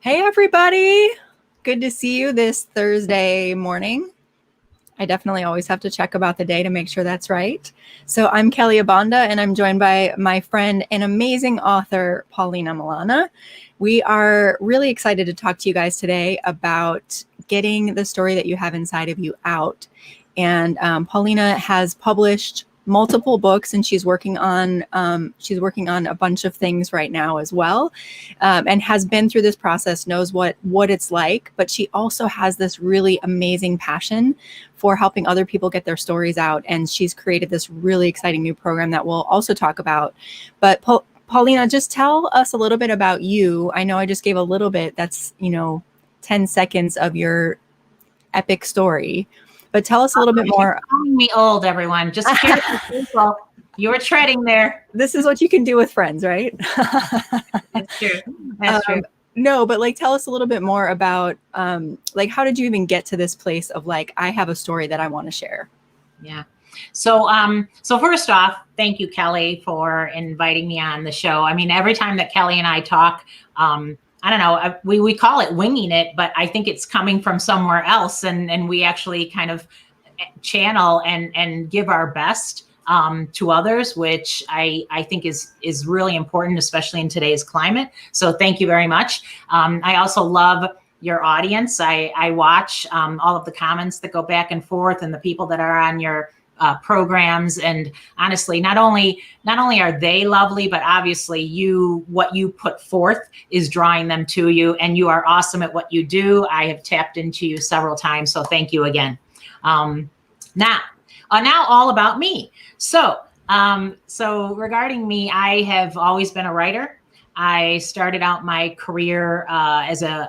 Hey, everybody. Good to see you this Thursday morning. I definitely always have to check about the day to make sure that's right. So I'm Kelly Abanda, and I'm joined by my friend and amazing author, Paolina Milana. We are really excited to talk to you guys today about getting the story that you have inside of you out. And Paolina has published multiple books, and she's working on a bunch of things right now as well, and has been through this process, knows what it's like. But she also has this really amazing passion for helping other people get their stories out, and she's created this really exciting new program that we'll also talk about. But Paolina, just tell us a little bit about you. I know I just gave a little bit. That's 10 seconds of your epic story. But tell us a little bit more. Calling me old, everyone. Just careful. You were treading there. This is what you can do with friends, right? That's true. That's true. No, but tell us a little bit more about how did you even get to this place of I have a story that I want to share? Yeah. So first off, thank you, Kelly, for inviting me on the show. I mean, every time that Kelly and I talk, I don't know, we call it winging it, but I think it's coming from somewhere else. And we actually kind of channel and give our best to others, which I think is really important, especially in today's climate. So thank you very much. I also love your audience. I watch all of the comments that go back and forth and the people that are on your programs. And honestly, not only are they lovely, but obviously what you put forth is drawing them to you, and you are awesome at what you do. I have tapped into you several times. So thank you again. Now all about me. So regarding me, I have always been a writer. I started out my career as a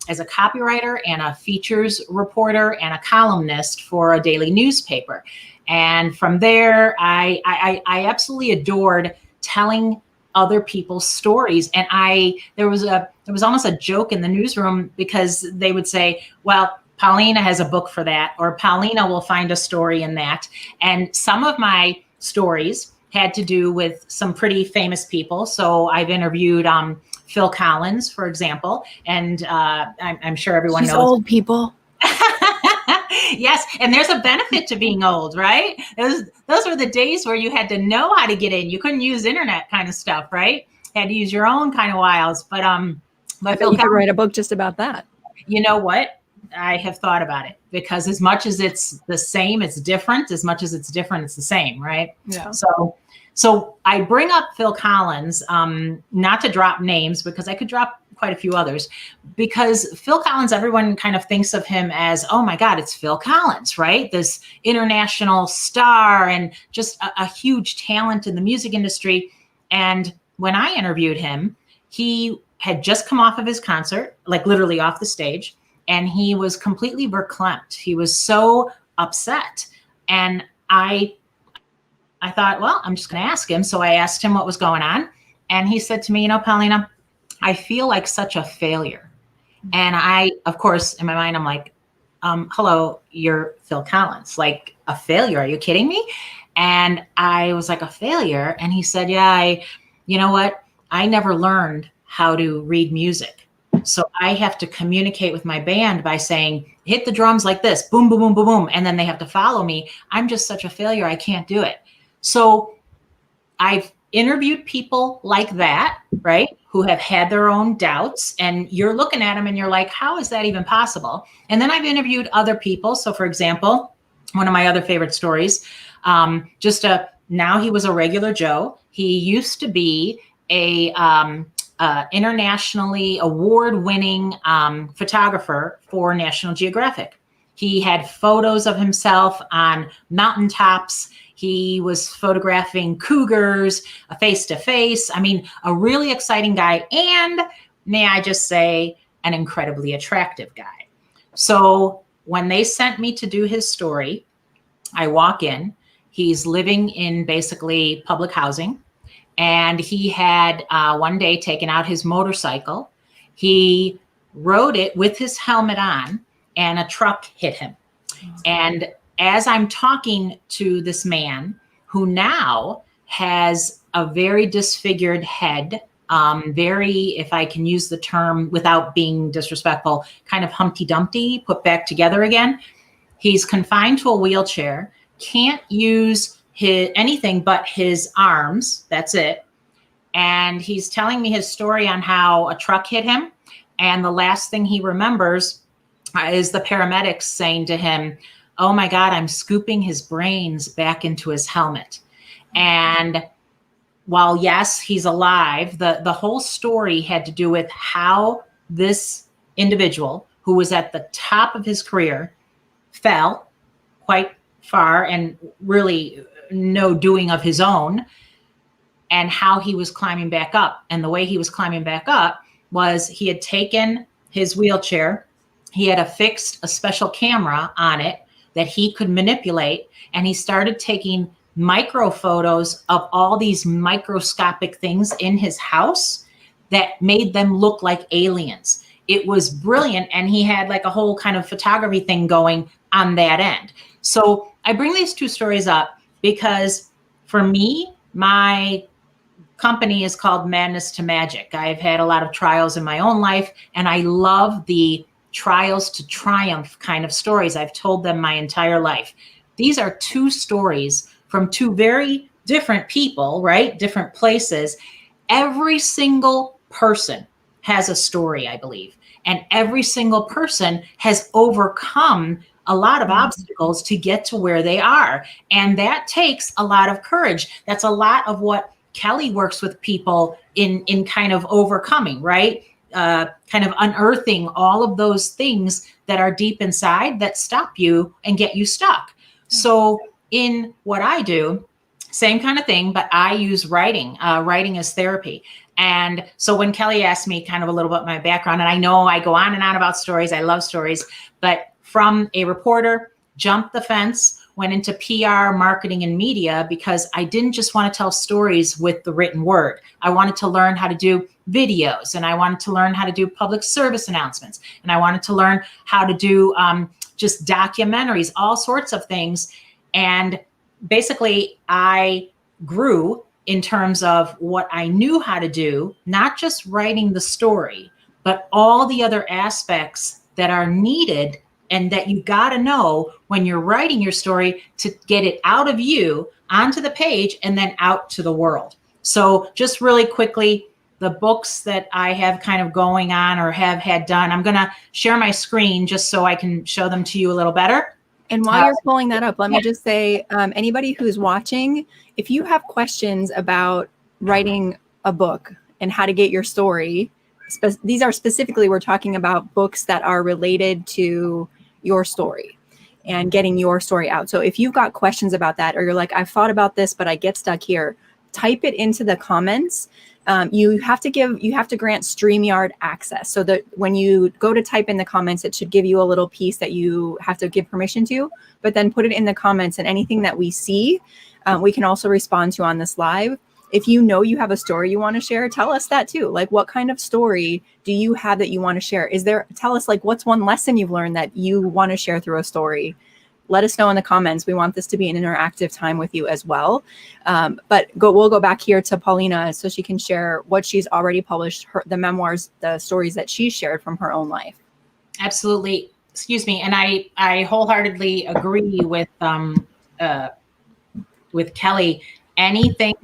copywriter and a features reporter and a columnist for a daily newspaper. And from there, I absolutely adored telling other people's stories. And there was almost a joke in the newsroom, because they would say, well, Paolina has a book for that, or Paolina will find a story in that. And some of my stories had to do with some pretty famous people. So I've interviewed Phil Collins, for example, and I'm sure everyone knows old people. Yes, and there's a benefit to being old, right? Those were the days where you had to know how to get in. You couldn't use internet kind of stuff, right? Had to use your own kind of wiles. But Phil, you could write a book just about that. You know what? I have thought about it, because as much as it's the same, it's different. As much as it's different, it's the same, right? Yeah. So I bring up Phil Collins, not to drop names, because I could drop quite a few others, because Phil Collins, everyone kind of thinks of him as, oh my God, it's Phil Collins, right? This international star and just a huge talent in the music industry. And when I interviewed him, he had just come off of his concert, literally off the stage, and he was completely verklempt. He was so upset. And I thought, well, I'm just going to ask him. So I asked him what was going on. And he said to me, Paolina, I feel like such a failure. And I, of course, in my mind, I'm like, hello, you're Phil Collins. Like, a failure? Are you kidding me? And I was like, a failure? And he said, yeah, you know what? I never learned how to read music. So I have to communicate with my band by saying, hit the drums like this, boom, boom, boom, boom, boom. And then they have to follow me. I'm just such a failure. I can't do it. So I've interviewed people like that, right, who have had their own doubts, and you're looking at them and you're like, how is that even possible? And then I've interviewed other people. So for example, one of my other favorite stories, now he was a regular Joe. He used to be a internationally award-winning photographer for National Geographic. He had photos of himself on mountaintops. He was photographing cougars, face-to-face. I mean, a really exciting guy. And may I just say, an incredibly attractive guy. So when they sent me to do his story, I walk in. He's living in basically public housing. And he had one day taken out his motorcycle. He rode it with his helmet on, and a truck hit him. And as I'm talking to this man, who now has a very disfigured head, very, if I can use the term without being disrespectful, kind of Humpty Dumpty, put back together again. He's confined to a wheelchair, can't use anything but his arms. That's it. And he's telling me his story on how a truck hit him. And the last thing he remembers is the paramedics saying to him, "Oh my God, I'm scooping his brains back into his helmet." And while yes, he's alive, the whole story had to do with how this individual who was at the top of his career fell quite far and really no doing of his own, and how he was climbing back up. And the way he was climbing back up was he had taken his wheelchair, he had affixed a special camera on it that he could manipulate, and he started taking micro photos of all these microscopic things in his house that made them look like aliens. It was brilliant. And he had like a whole kind of photography thing going on that end. So I bring these two stories up because for me, my company is called Madness to Magic. I've had a lot of trials in my own life, and I love the trials to triumph kind of stories. I've told them my entire life. These are two stories from two very different people, right? Different places. Every single person has a story, I believe. And every single person has overcome a lot of obstacles to get to where they are. And that takes a lot of courage. That's a lot of what Kelly works with people in kind of overcoming, right? Kind of unearthing all of those things that are deep inside that stop you and get you stuck. So in what I do, same kind of thing, but I use writing. Writing as therapy. And so when Kelly asked me kind of a little bit my background, and I know I go on and on about stories, I love stories, but from a reporter, jumped the fence, went into PR, marketing, and media because I didn't just want to tell stories with the written word. I wanted to learn how to do videos, and I wanted to learn how to do public service announcements, and I wanted to learn how to do just documentaries, all sorts of things. And basically, I grew in terms of what I knew how to do, not just writing the story, but all the other aspects that are needed and that you got to know when you're writing your story to get it out of you onto the page and then out to the world. So just really quickly, the books that I have kind of going on or have had done, I'm going to share my screen just so I can show them to you a little better. And while you're pulling that up, let me just say, anybody who's watching, if you have questions about writing a book and how to get your story, these are specifically, we're talking about books that are related to your story and getting your story out. So if you've got questions about that, or you're like, I've thought about this, but I get stuck here, type it into the comments. You have to grant StreamYard access, so that when you go to type in the comments, it should give you a little piece that you have to give permission to, but then put it in the comments, and anything that we see, we can also respond to on this live. If you know you have a story you want to share, tell us that too. Like, what kind of story do you have that you want to share? Tell us, like, what's one lesson you've learned that you want to share through a story? Let us know in the comments. We want this to be an interactive time with you as well. But we'll go back here to Paolina so she can share what she's already published, the memoirs, the stories that she shared from her own life. Absolutely. Excuse me. And I wholeheartedly agree with Kelly. Anything,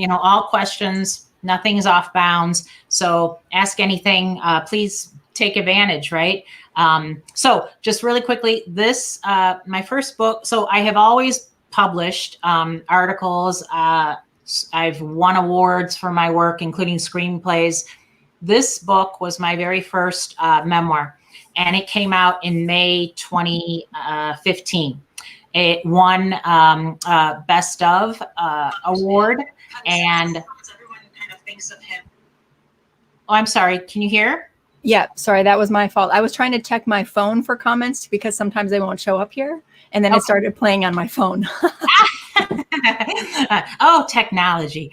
all questions, nothing's off bounds. So ask anything, please take advantage, right? So just really quickly, this, my first book. So I have always published articles. I've won awards for my work, including screenplays. This book was my very first memoir, and it came out in May 2015. It won Best of award, and everyone kind of thinks of him. Oh, I'm sorry. Can you hear? Yeah, sorry, that was my fault. I was trying to check my phone for comments because sometimes they won't show up here, and then It started playing on my phone. Oh, technology,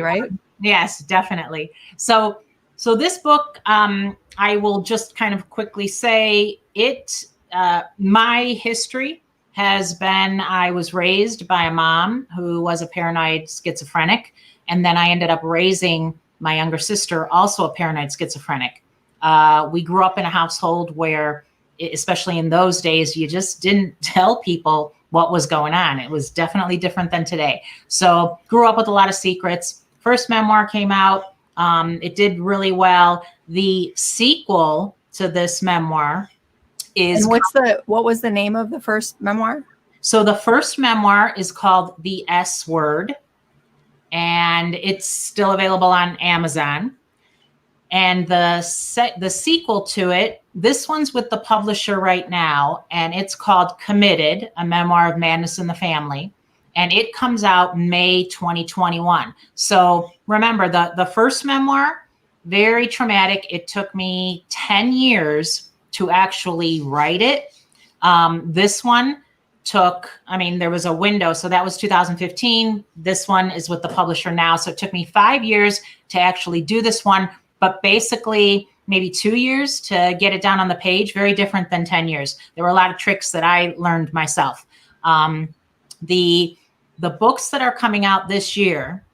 right? Yes, definitely. So this book, I will just kind of quickly say it. My history has been, I was raised by a mom who was a paranoid schizophrenic. And then I ended up raising my younger sister, also a paranoid schizophrenic. We grew up in a household where, especially in those days, you just didn't tell people what was going on. It was definitely different than today. So grew up with a lot of secrets. First memoir came out. It did really well. The sequel to this memoir is... And what was the name of the first memoir? So the first memoir is called The S Word, and it's still available on Amazon. And the sequel to it, this one's with the publisher right now, and it's called Committed, a memoir of madness in the family. And it comes out May 2021. So remember, the first memoir, very traumatic. It took me 10 years to actually write it. This one took, there was a window. So that was 2015. This one is with the publisher now. So it took me 5 years to actually do this one, but basically maybe 2 years to get it down on the page. Very different than 10 years. There were a lot of tricks that I learned myself. The books that are coming out this year,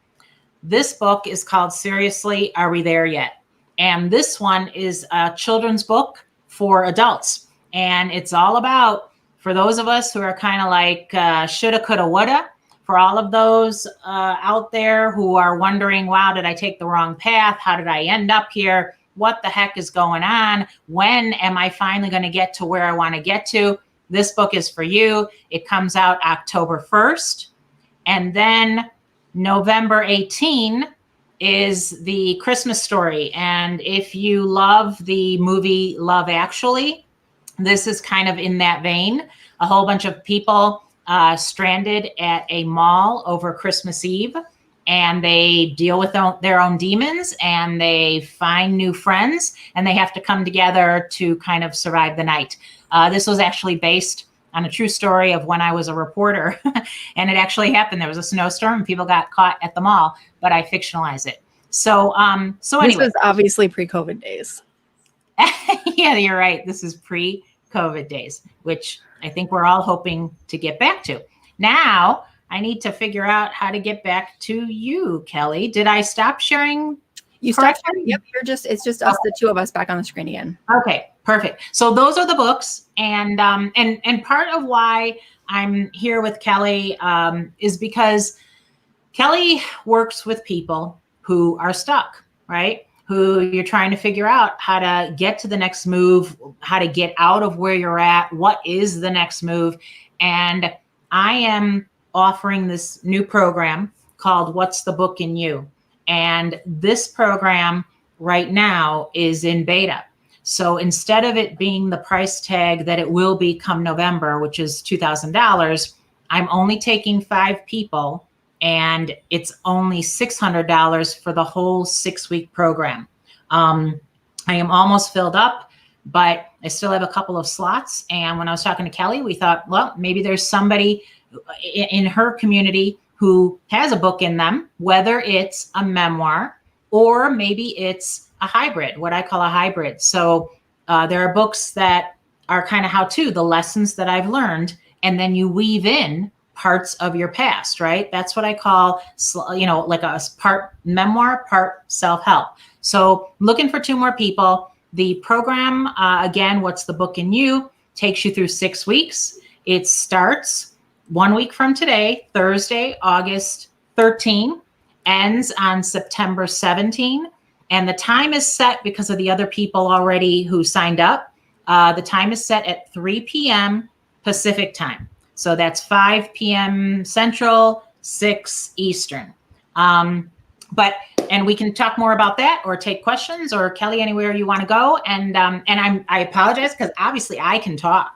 this book is called Seriously, Are We There Yet? And this one is a children's book for adults. And it's all about, for those of us who are kind of like shoulda, coulda, woulda, for all of those out there who are wondering, wow, did I take the wrong path? How did I end up here? What the heck is going on? When am I finally going to get to where I want to get to? This book is for you. It comes out October 1st. And then November 18 is the Christmas Story. And if you love the movie Love Actually, this is kind of in that vein. A whole bunch of people stranded at a mall over Christmas Eve, and they deal with their own demons, and they find new friends, and they have to come together to kind of survive the night. This was actually based on a true story of when I was a reporter, and it actually happened. There was a snowstorm and people got caught at the mall, but I fictionalized it. So anyway. This was obviously pre-COVID days. Yeah, you're right. This is pre-COVID days, which I think we're all hoping to get back to. Now, I need to figure out how to get back to you, Kelly. Did I stop sharing? You stopped sharing? Yep, it's just us, the two of us back on the screen again. Okay, perfect. So those are the books, and part of why I'm here with Kelly is because Kelly works with people who are stuck, right? Who you're trying to figure out how to get to the next move, how to get out of where you're at, what is the next move. And I am offering this new program called What's the Book in You? And this program right now is in beta. So instead of it being the price tag that it will be come November, which is $2,000, I'm only taking 5 people, and it's only $600 for the whole 6-week program. I am almost filled up, but I still have a couple of slots. And when I was talking to Kelly, we thought, well, maybe there's somebody in her community who has a book in them, whether it's a memoir or maybe it's a hybrid, what I call a hybrid. So there are books that are kind of how-to, the lessons that I've learned, and then you weave in parts of your past, right? That's what I call, like a part memoir, part self-help. So looking for 2 more people. The program, again, What's the Book in You, takes you through 6 weeks. It starts 1 week from today, Thursday, August 13, ends on September 17. And the time is set because of the other people already who signed up. The time is set at 3 p.m. Pacific time. So that's 5 p.m. Central, 6 Eastern. And we can talk more about that or take questions, or Kelly, anywhere you want to go. And I apologize because obviously I can talk.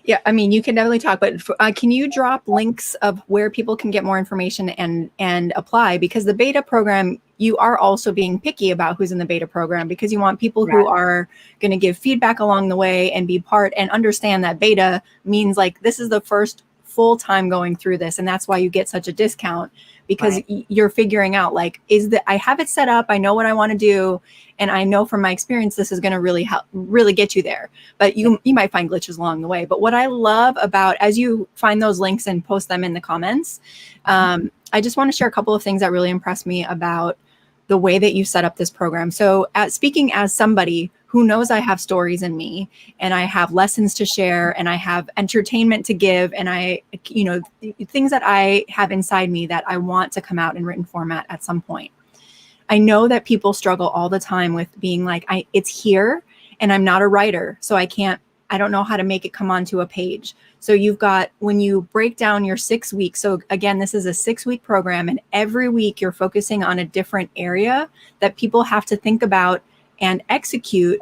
Yeah, you can definitely talk, but can you drop links of where people can get more information and apply? Because the beta program, you are also being picky about who's in the beta program, because you want people who are going to give feedback along the way and be part and understand that beta means like this is the first full time going through this. And that's why you get such a discount, because you're figuring out like, I have it set up, I know what I want to do. And I know from my experience, this is going to really help, really get you there. But you might find glitches along the way. But what I love about, as you find those links and post them in the comments, I just want to share a couple of things that really impressed me about the way that you set up this program. So speaking as somebody who knows I have stories in me and I have lessons to share and I have entertainment to give and things that I have inside me that I want to come out in written format at some point. I know that people struggle all the time with being like, it's here and I'm not a writer, so I don't know how to make it come onto a page. So when you break down your 6 weeks, so again, this is a 6-week program, and every week you're focusing on a different area that people have to think about and execute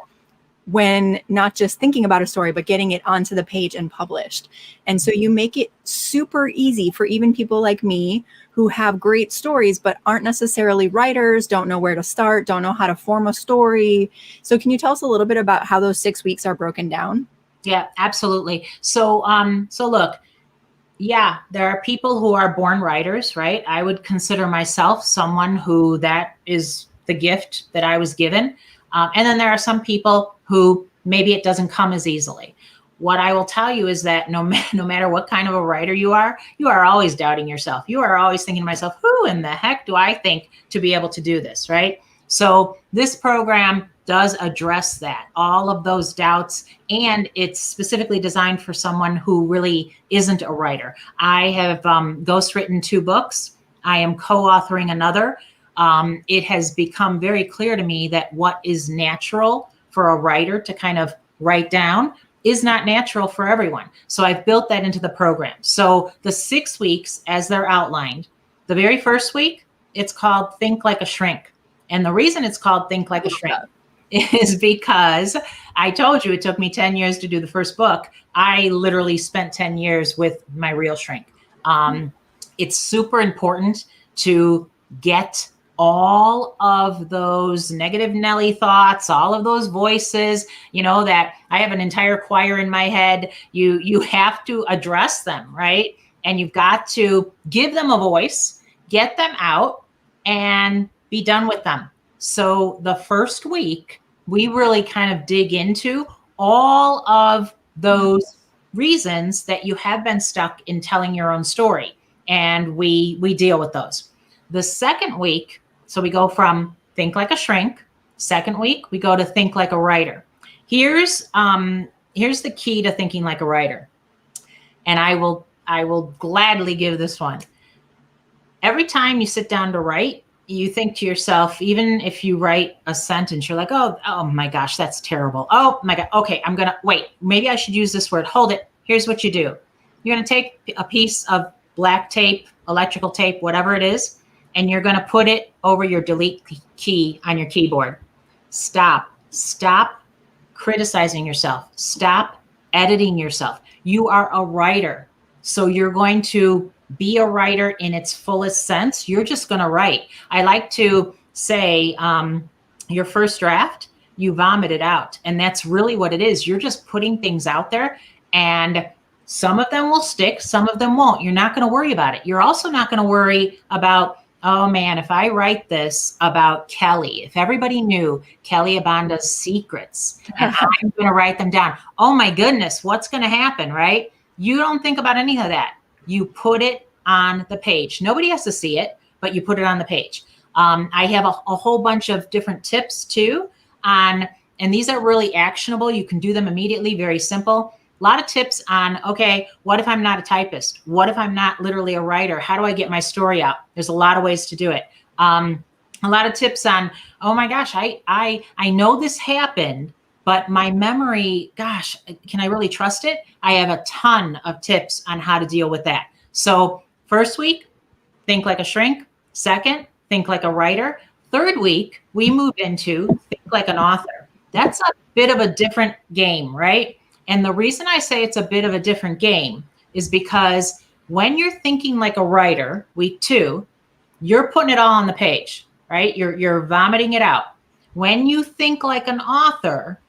when not just thinking about a story, but getting it onto the page and published. And so you make it super easy for even people like me who have great stories, but aren't necessarily writers, don't know where to start, don't know how to form a story. So can you tell us a little bit about how those 6 weeks are broken down? Yeah, absolutely. So look, yeah, there are people who are born writers, right? I would consider myself someone who that is the gift that I was given. And then there are some people who maybe it doesn't come as easily. What I will tell you is that no matter what kind of a writer you are always doubting yourself. You are always thinking to myself, who in the heck do I think to be able to do this, right? So this program does address that, all of those doubts, and it's specifically designed for someone who really isn't a writer. I have ghostwritten 2 books. I am co-authoring another. It has become very clear to me that what is natural for a writer to kind of write down is not natural for everyone. So I've built that into the program. So the 6 weeks, as they're outlined, the very first week, it's called Think Like a Shrink. And the reason it's called Think Like a Shrink is because I told you it took me 10 years to do the first book. I literally spent 10 years with my real shrink. It's super important to get all of those negative Nelly thoughts, all of those voices, that I have an entire choir in my head. You have to address them, right? And you've got to give them a voice, get them out, and be done with them. So the first week, we really kind of dig into all of those reasons that you have been stuck in telling your own story. And we deal with those. The second week, so we go from Think Like a Shrink. Second week, we go to Think Like a Writer. Here's the key to thinking like a writer. And I will gladly give this one. Every time you sit down to write, you think to yourself, even if you write a sentence, you're like, oh my gosh, that's terrible. Oh my God. Okay, wait, maybe I should use this word. Hold it. Here's what you do. You're going to take a piece of black tape, electrical tape, whatever it is, and you're going to put it over your delete key on your keyboard. Stop criticizing yourself. Stop editing yourself. You are a writer. So you're going to be a writer in its fullest sense. You're just going to write. I like to say your first draft, you vomit it out. And that's really what it is. You're just putting things out there, and some of them will stick, some of them won't. You're not going to worry about it. You're also not going to worry about, oh man, if I write this about Kelly, if everybody knew Kelly Abanda's secrets and I'm going to write them down, oh my goodness, what's going to happen, right? You don't think about any of that. You put it on the page. Nobody has to see it, but you put it on the page. I have a whole bunch of different tips too and these are really actionable. You can do them immediately, very simple. A lot of tips on, okay, what if I'm not a typist? What if I'm not literally a writer? How do I get my story out? There's a lot of ways to do it. A lot of tips on, oh my gosh, I know this happened, but my memory, gosh, can I really trust it? I have a ton of tips on how to deal with that. So first week, Think Like a Shrink. Second, Think Like a Writer. Third week, we move into Think Like an Author. That's a bit of a different game, right? And the reason I say it's a bit of a different game is because when you're thinking like a writer, week 2, you're putting it all on the page, right? You're vomiting it out. When you think like an author,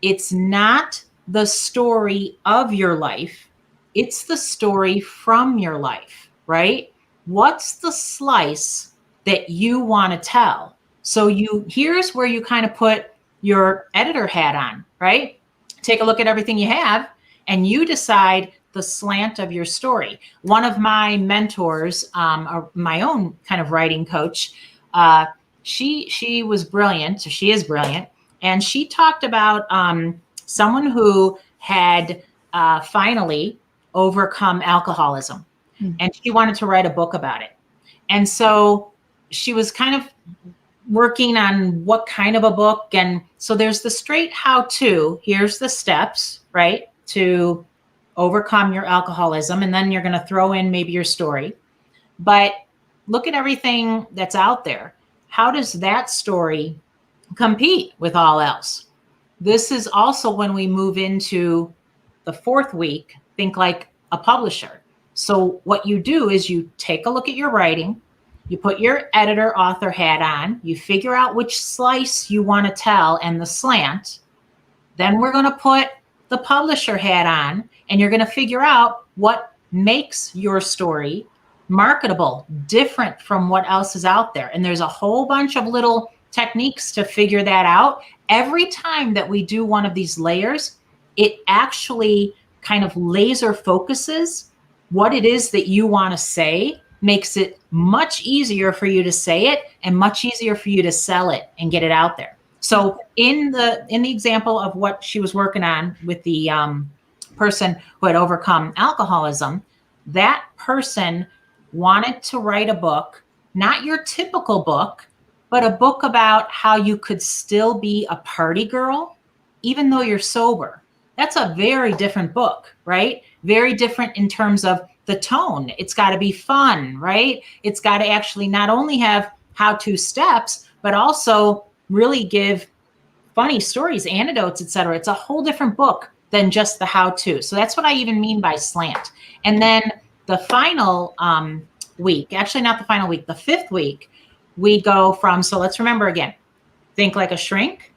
it's not the story of your life. It's the story from your life, right? What's the slice that you want to tell? So here's where you kind of put your editor hat on, right? Take a look at everything you have and you decide the slant of your story. One of my mentors, my own kind of writing coach, she was brilliant. She is brilliant. And she talked about someone who had finally overcome alcoholism. And she wanted to write a book about it. And so she was kind of working on what kind of a book. And so there's the straight how-to. Here's the steps, right, to overcome your alcoholism. And then you're going to throw in maybe your story. But look at everything that's out there. How does that story compete with all else? This is also when we move into the fourth week, think like a publisher. So what you do is you take a look at your writing, you put your editor author hat on, you figure out which slice you want to tell and the slant. Then we're going to put the publisher hat on, and you're going to figure out what makes your story marketable, different from what else is out there. And there's a whole bunch of little techniques to figure that out. Every time that we do one of these layers, it actually kind of laser focuses what it is that you want to say, makes it much easier for you to say it and much easier for you to sell it and get it out there. So in the example of what she was working on with the person who had overcome alcoholism, that person wanted to write a book, not your typical book, but a book about how you could still be a party girl, even though you're sober. That's a very different book, right? Very different in terms of the tone. It's got to be fun, right? It's got to actually not only have how-to steps, but also really give funny stories, anecdotes, etc. It's a whole different book than just the how-to. So that's what I even mean by slant. And then the final week, actually not the final week, the fifth week, we go from, so let's remember again, think like a shrink,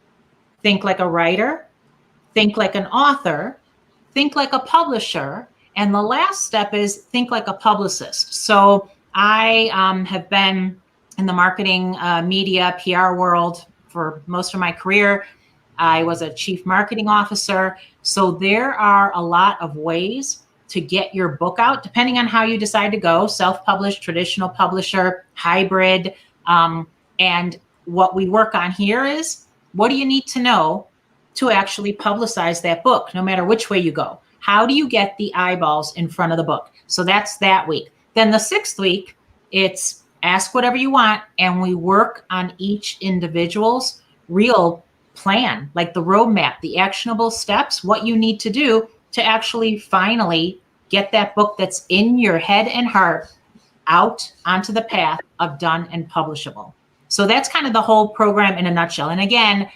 think like a writer, think like an author, think like a publisher, and the last step is think like a publicist. So I have been in the marketing, media, PR world for most of my career. I was a chief marketing officer. So there are a lot of ways to get your book out, depending on how you decide to go, self-published, traditional publisher, hybrid. And what we work on here is, what do you need to know to actually publicize that book, no matter which way you go? How do you get the eyeballs in front of the book? So that's that week. Then the sixth week, it's ask whatever you want, and we work on each individual's real plan, like the roadmap, the actionable steps, what you need to do to actually finally get that book that's in your head and heart out onto the path of done and publishable. So that's kind of the whole program in a nutshell. And again,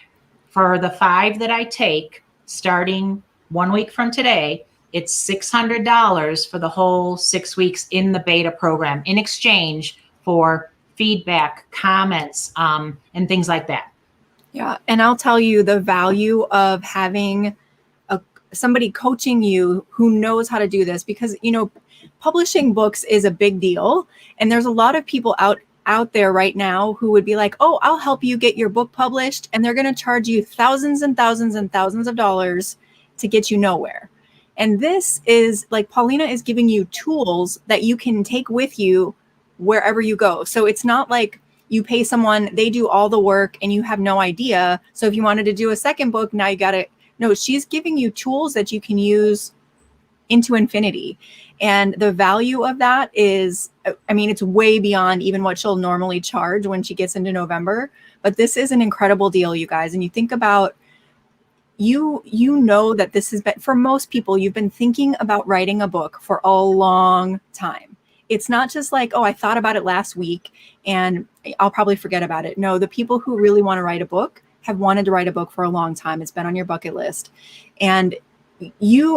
for the 5 that I take, starting 1 week from today, it's $600 for the whole 6 weeks in the beta program in exchange for feedback, comments, and things like that. Yeah. And I'll tell you the value of having somebody coaching you who knows how to do this, because, you know, publishing books is a big deal. And there's a lot of people out there right now who would be like, oh, I'll help you get your book published. And they're going to charge you thousands and thousands and thousands of dollars to get you nowhere. And this is like, Paolina is giving you tools that you can take with you wherever you go. So it's not like you pay someone, they do all the work and you have no idea. So if you wanted to do a second book, now you got to, no, she's giving you tools that you can use into infinity. And the value of that is, I mean, it's way beyond even what she'll normally charge when she gets into November. But this is an incredible deal, you guys. And you think about, you know that this has been, for most people, you've been thinking about writing a book for a long time. It's not just like, oh, I thought about it last week and I'll probably forget about it. No, the people who really want to write a book have wanted to write a book for a long time. It's been on your bucket list. And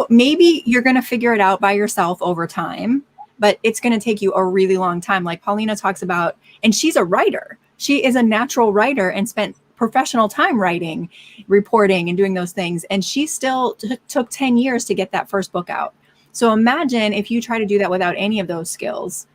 maybe you're going to figure it out by yourself over time, but it's going to take you a really long time. Like Paolina talks about, and she's a writer. She is a natural writer and spent professional time writing, reporting, and doing those things. And she still took 10 years to get that first book out. So imagine if you try to do that without any of those skills.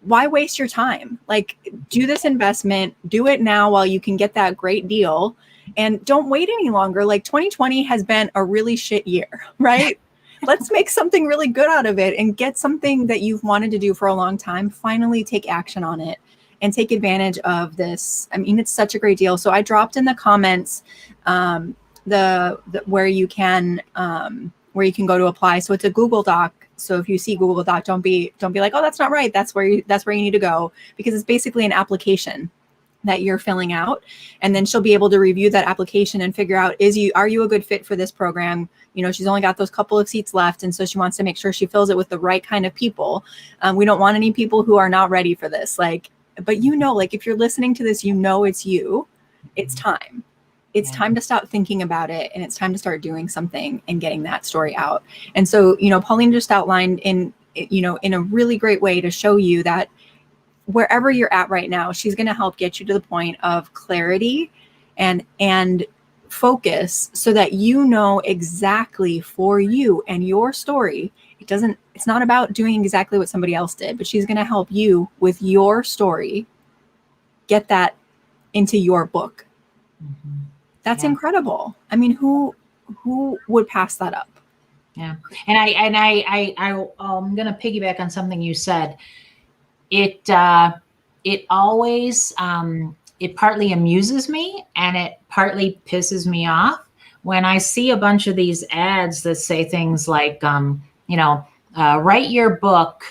Why waste your time? Like, do this investment, do it now while you can get that great deal, and don't wait any longer. Like 2020 has been a really shit year, right? Let's make something really good out of it and get something that you've wanted to do for a long time. Finally take action on it and take advantage of this. I mean, it's such a great deal. So I dropped in the comments the where you can go to apply. So it's a Google Doc. So if you see Google Doc, don't be like, oh, that's not right. That's where you need to go, because it's basically an application that you're filling out. And then she'll be able to review that application and figure out, are you a good fit for this program? You know, she's only got those couple of seats left. And so she wants to make sure she fills it with the right kind of people. We don't want any people who are not ready for this. Like, but if you're listening to this, it's you, it's time. It's time to stop thinking about it, and it's time to start doing something and getting that story out. And so, Paulina just outlined in a really great way to show you that wherever you're at right now, she's going to help get you to the point of clarity and focus, so that exactly for you and your story. It's not about doing exactly what somebody else did, but she's going to help you with your story, get that into your book. Mm-hmm. That's incredible. I mean, who would pass that up? Yeah. And I'm going to piggyback on something you said. It always, it partly amuses me and it partly pisses me off when I see a bunch of these ads that say things like, write your book,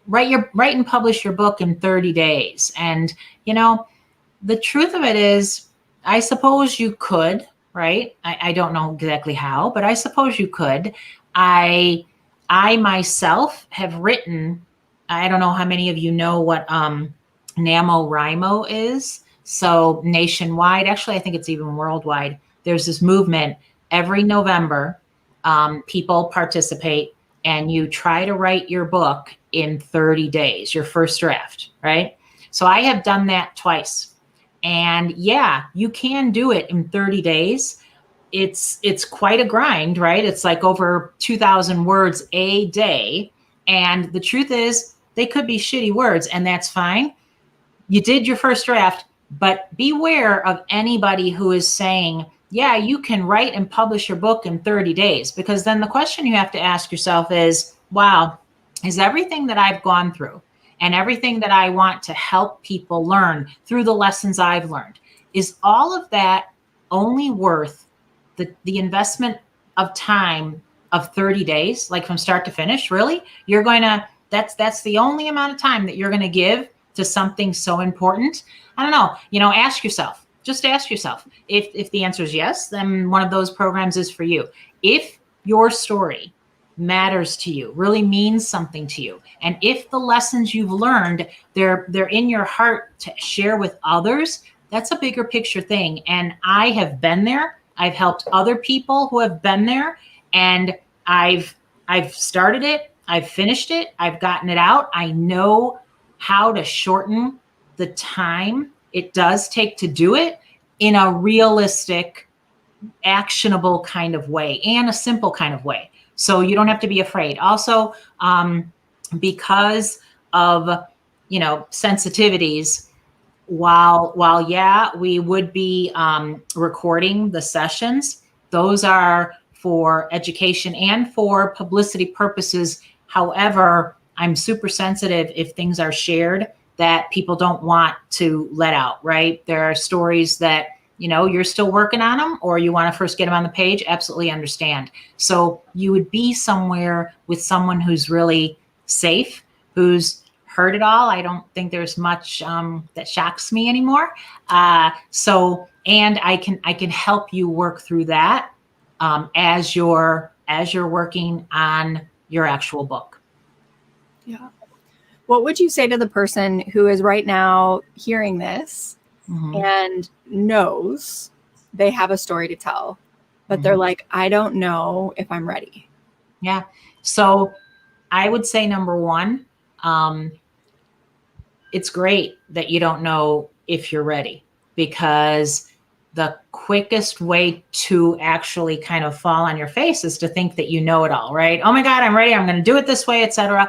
write and publish your book in 30 days. And, the truth of it is, I suppose you could, right? I don't know exactly how, but I suppose you could. I myself have written, I don't know how many of you know what NaMoWriMo is. So nationwide, actually, I think it's even worldwide, there's this movement every November. People participate and you try to write your book in 30 days, your first draft, right? So I have done that twice. And yeah, you can do it in 30 days. It's quite a grind, right? It's like over 2,000 words a day. And the truth is, they could be shitty words, and that's fine. You did your first draft, but beware of anybody who is saying, yeah, you can write and publish your book in 30 days. Because then the question you have to ask yourself is, wow, is everything that I've gone through and everything that I want to help people learn through the lessons I've learned, is all of that only worth the investment of time of 30 days, like from start to finish? Really? You're going to, that's the only amount of time that you're going to give to something so important? I don't know. Ask yourself, just ask yourself. If the answer is yes, then one of those programs is for you. If your story matters to you, really means something to you, and if the lessons you've learned, they're in your heart to share with others, that's a bigger picture thing. And I have been there. I've helped other people who have been there, and I've started it. I've finished it. I've gotten it out. I know how to shorten the time it does take to do it in a realistic, actionable kind of way, and a simple kind of way. So you don't have to be afraid. Also, because of, sensitivities, while yeah, we would be recording the sessions, those are for education and for publicity purposes. However, I'm super sensitive if things are shared that people don't want to let out, right? There are stories that, you're still working on them, or you want to first get them on the page. Absolutely understand. So you would be somewhere with someone who's really safe, who's heard it all. I don't think there's much that shocks me anymore. And I can help you work through that as you're working on your actual book. Yeah. What would you say to the person who is right now hearing this and knows they have a story to tell, but they're like, I don't know if I'm ready? Yeah. So I would say, number one, it's great that you don't know if you're ready, because the quickest way to actually kind of fall on your face is to think that you know it all, right? Oh my God, I'm ready. I'm going to do it this way, etc.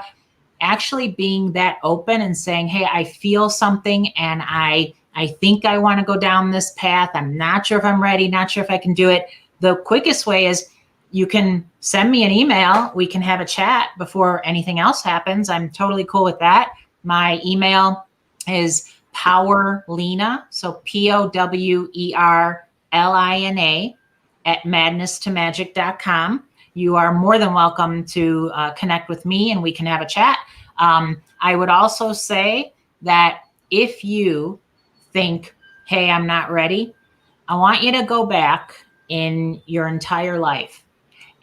Actually being that open and saying, hey, I feel something and I think I want to go down this path. I'm not sure if I'm ready, not sure if I can do it. The quickest way is you can send me an email. We can have a chat before anything else happens. I'm totally cool with that. My email is Powerlina. So Powerlina at madness2magic.com. You are more than welcome to connect with me and we can have a chat. I would also say that if you think, hey, I'm not ready, I want you to go back in your entire life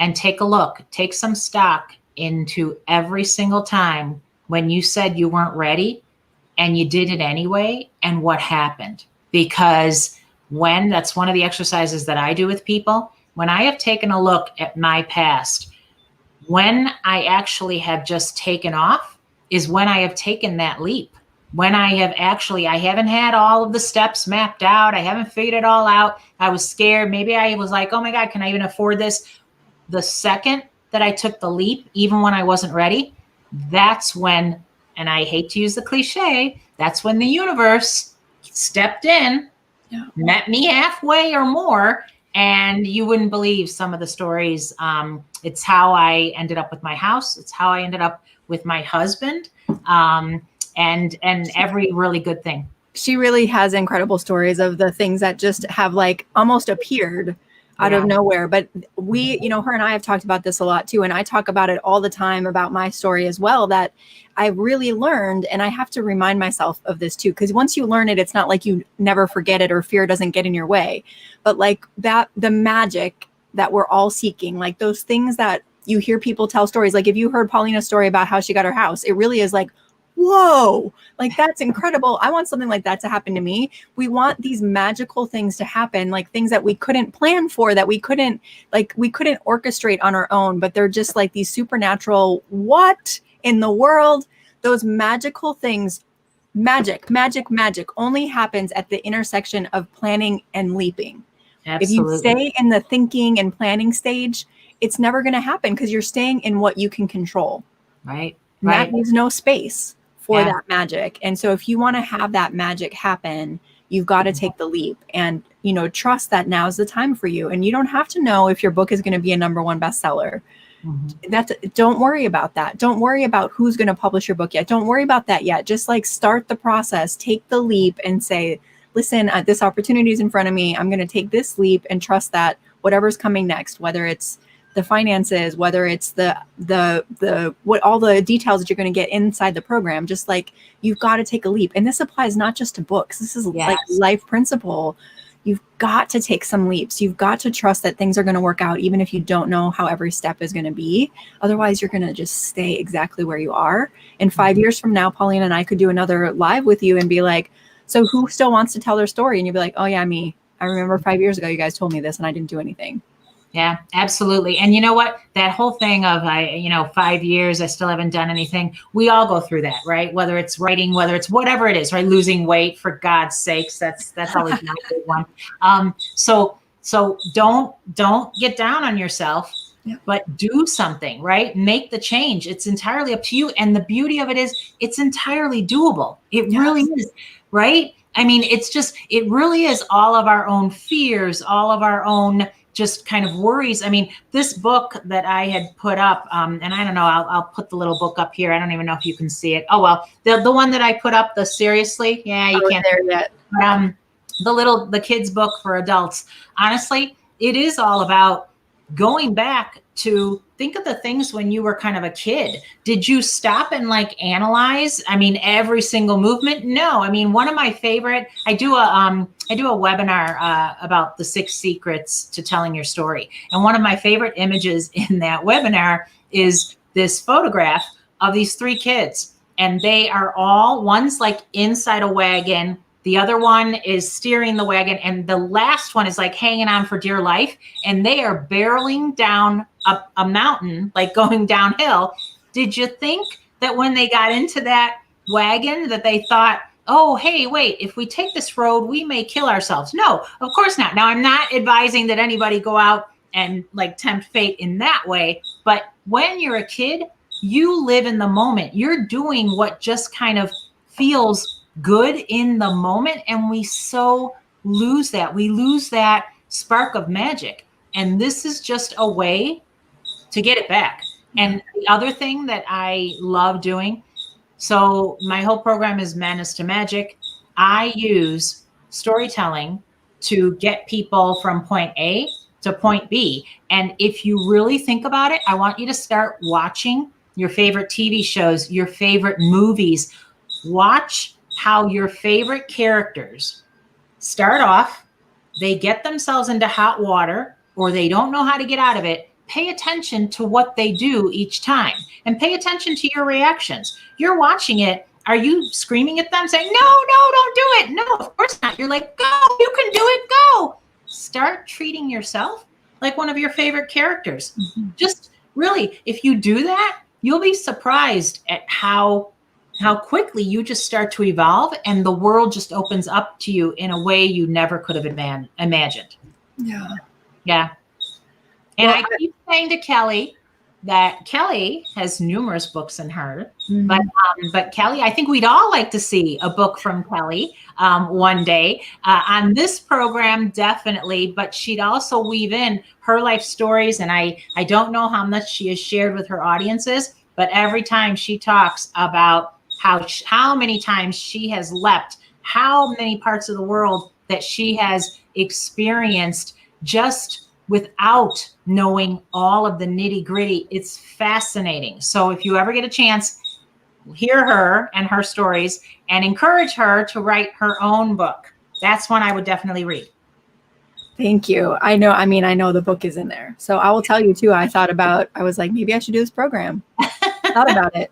and take a look, take some stock into every single time when you said you weren't ready and you did it anyway, and what happened. Because that's one of the exercises that I do with people, when I have taken a look at my past, when I actually have just taken off is when I have taken that leap. When I haven't had all of the steps mapped out. I haven't figured it all out. I was scared. Maybe I was like, oh my God, can I even afford this? The second that I took the leap, even when I wasn't ready, that's when, and I hate to use the cliche, that's when the universe stepped in, met me halfway or more, and you wouldn't believe some of the stories. It's how I ended up with my house. It's how I ended up with my husband, and every really good thing. She really has incredible stories of the things that just have like almost appeared out of nowhere. But we, her and I have talked about this a lot too. And I talk about it all the time about my story as well, that I really learned, and I have to remind myself of this too, because once you learn it, it's not like you never forget it or fear doesn't get in your way. But like that, the magic that we're all seeking, like those things that you hear people tell stories, like if you heard Paulina's story about how she got her house, it really is like, whoa, like that's incredible. I want something like that to happen to me. We want these magical things to happen, like things that we couldn't plan for, that we couldn't orchestrate on our own, but they're just like these supernatural, what in the world? Those magical things, magic only happens at the intersection of planning and leaping. Absolutely. If you stay in the thinking and planning stage, it's never going to happen because you're staying in what you can control. Right. That leaves no space for that magic. And so if you want to have that magic happen, you've got to take the leap and, trust that now's the time for you. And you don't have to know if your book is going to be a #1 bestseller. Don't worry about that. Don't worry about who's going to publish your book yet. Don't worry about that yet. Just like start the process, take the leap and say, listen, this opportunity is in front of me. I'm going to take this leap and trust that whatever's coming next, whether it's the finances, whether it's the what all the details that you're going to get inside the program, just like you've got to take a leap. And this applies not just to books. This is like life principle. You've got to take some leaps. You've got to trust that things are going to work out, even if you don't know how every step is going to be. Otherwise, you're going to just stay exactly where you are. And 5 years from now, Paulina and I could do another live with you and be like, so who still wants to tell their story? And you'll be like, oh yeah, me. I remember 5 years ago, you guys told me this and I didn't do anything. Yeah, absolutely. And you know what? That whole thing of, 5 years, I still haven't done anything. We all go through that, right? Whether it's writing, whether it's whatever it is, right? Losing weight, for God's sakes, that's always my big one. So don't get down on yourself, but do something, right? Make the change. It's entirely up to you. And the beauty of it is it's entirely doable. It really is, right? I mean, it really is all of our own fears, all of our own just kind of worries. I mean, this book that I had put up, and I don't know, I'll put the little book up here. I don't even know if you can see it. Oh, well, the one that I put up, the Seriously, you can't there yet. The kids book for adults. Honestly, it is all about going back to think of the things when you were kind of a kid. Did you stop and analyze? I mean, every single movement? No. I mean, one of my favorite, I do a webinar about the 6 secrets to telling your story. And one of my favorite images in that webinar is this photograph of these 3 kids. And they are all, one's inside a wagon, the other one is steering the wagon, and the last one is hanging on for dear life. And they are barreling down a mountain, going downhill. Did you think that when they got into that wagon that they thought, oh, hey, wait, if we take this road, we may kill ourselves? No, of course not. Now, I'm not advising that anybody go out and tempt fate in that way. But when you're a kid, you live in the moment. You're doing what just kind of feels good in the moment. And we so lose that. We lose that spark of magic. And this is just a way to get it back. And the other thing that I love doing, So my whole program is Madness to Magic. I use storytelling to get people from point A to point B. And if you really think about it, I want you to start watching your favorite TV shows, your favorite movies. Watch how your favorite characters start off, they get themselves into hot water, or they don't know how to get out of it. Pay attention to what they do each time and pay attention to your reactions. You're watching it. Are you screaming at them saying, no, don't do it? No, of course not. You're like, go, you can do it, go. Start treating yourself like one of your favorite characters. Just really, if you do that, you'll be surprised at how quickly you just start to evolve and the world just opens up to you in a way you never could have imagined. Yeah. Yeah. And Well, I keep saying to Kelly that Kelly has numerous books in her, but Kelly, I think we'd all like to see a book from Kelly one day on this program, definitely. But she'd also weave in her life stories, and I don't know how much she has shared with her audiences, but every time she talks about how many times she has leapt, how many parts of the world that she has experienced just without knowing all of the nitty gritty. It's fascinating. So if you ever get a chance, hear her and her stories and encourage her to write her own book. That's one I would definitely read. Thank you. I know the book is in there. So I will tell you too, I was like, maybe I should do this program. Thought about it.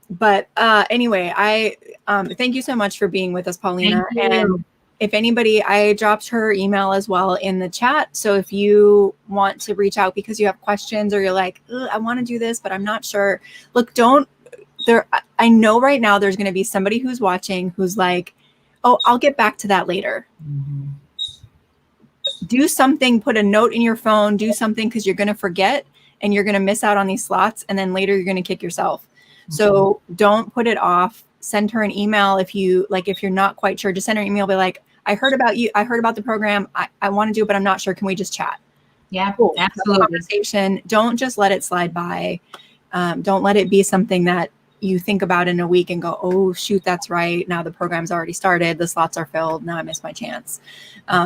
But anyway, I thank you so much for being with us, Paolina. And if anybody, I dropped her email as well in the chat. So if you want to reach out because you have questions or you're like, I want to do this, but I'm not sure. Look, I know right now there's going to be somebody who's watching who's like, oh, I'll get back to that later. Mm-hmm. Do something, put a note in your phone, do something, because you're going to forget and you're going to miss out on these slots. And then later you're going to kick yourself. Mm-hmm. So don't put it off. Send her an email. If you're not quite sure, just send her an email. Be like, I heard about you. I heard about the program. I want to do it, but I'm not sure. Can we just chat? Yeah, cool. Absolutely. Conversation. Don't just let it slide by. Don't let it be something that you think about in a week and go, oh, shoot, that's right. Now the program's already started. The slots are filled. Now I missed my chance.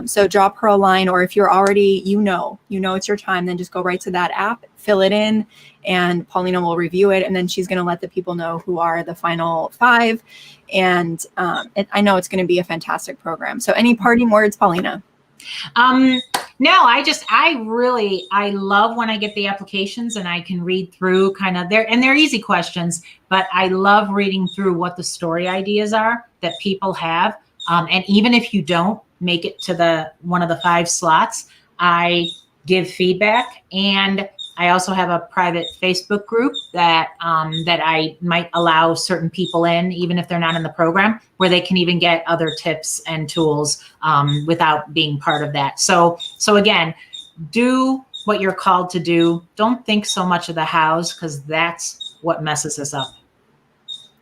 So drop her a line, or if you're already, you know it's your time, then just go right to that app, fill it in, and Paolina will review it. And then she's going to let the people know who are the final 5. And I know it's going to be a fantastic program. So any parting words, Paolina? No, I love when I get the applications and I can read through they're easy questions, but I love reading through what the story ideas are that people have. And even if you don't make it to one of the 5 slots, I give feedback. And I also have a private Facebook group that I might allow certain people in, even if they're not in the program, where they can even get other tips and tools without being part of that. So again, do what you're called to do. Don't think so much of the hows, because that's what messes us up.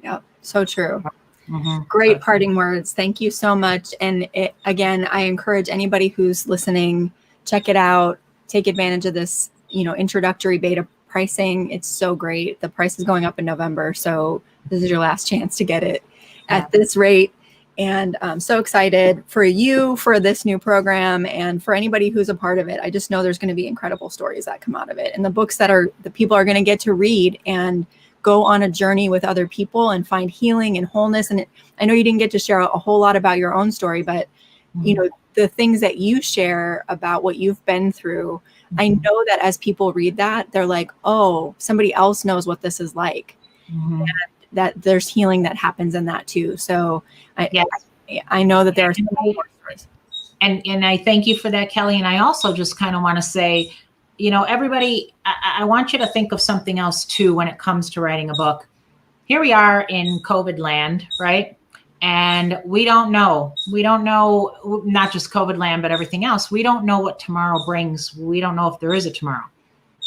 Yep, so true. Mm-hmm. Great parting words. Thank you so much. And again, I encourage anybody who's listening, check it out, take advantage of this introductory beta pricing. It's so great. The price is going up in November. So this is your last chance to get it at this rate. And I'm so excited for you, for this new program, and for anybody who's a part of it. I just know there's going to be incredible stories that come out of it. And the books that the people are going to get to read and go on a journey with other people and find healing and wholeness. And I know you didn't get to share a whole lot about your own story, but the things that you share about what you've been through, I know that as people read that, they're like, oh, somebody else knows what this is like. Mm-hmm. And that there's healing that happens in that too. So I know that there are some more stories. And I thank you for that, Kelly. And I also just kind of want to say, everybody, I want you to think of something else too when it comes to writing a book. Here we are in COVID land, right? And we don't know, not just COVID land, but everything else. We don't know what tomorrow brings. We don't know if there is a tomorrow.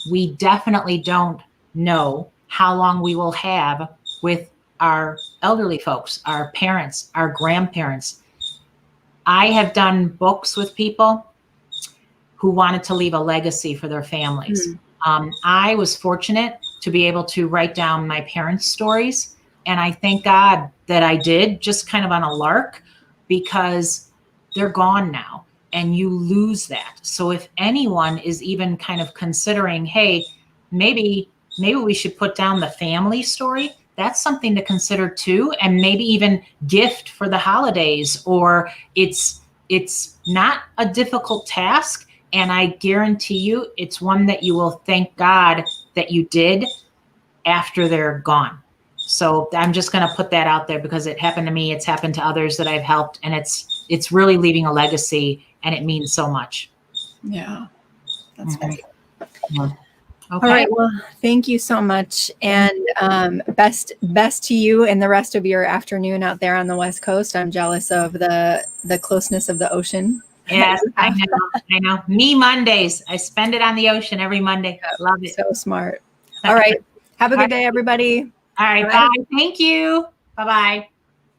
We definitely don't know how long we will have with our elderly folks, our parents, our grandparents. I have done books with people who wanted to leave a legacy for their families. I was fortunate to be able to write down my parents' stories. And I thank God that I did, just kind of on a lark, because they're gone now and you lose that. So if anyone is even kind of considering, hey, maybe we should put down the family story, that's something to consider too. And maybe even gift for the holidays, or it's not a difficult task. And I guarantee you, it's one that you will thank God that you did after they're gone. So I'm just going to put that out there because it happened to me. It's happened to others that I've helped, and it's really leaving a legacy, and it means so much. Yeah, that's right. Yeah. All Okay. right. Well, thank you so much, and best to you and the rest of your afternoon out there on the West Coast. I'm jealous of the closeness of the ocean. Yes, I know. Me Mondays. I spend it on the ocean every Monday. Love it. So smart. All right. Have a good day, everybody. All right. Bye. Thank you. Bye-bye.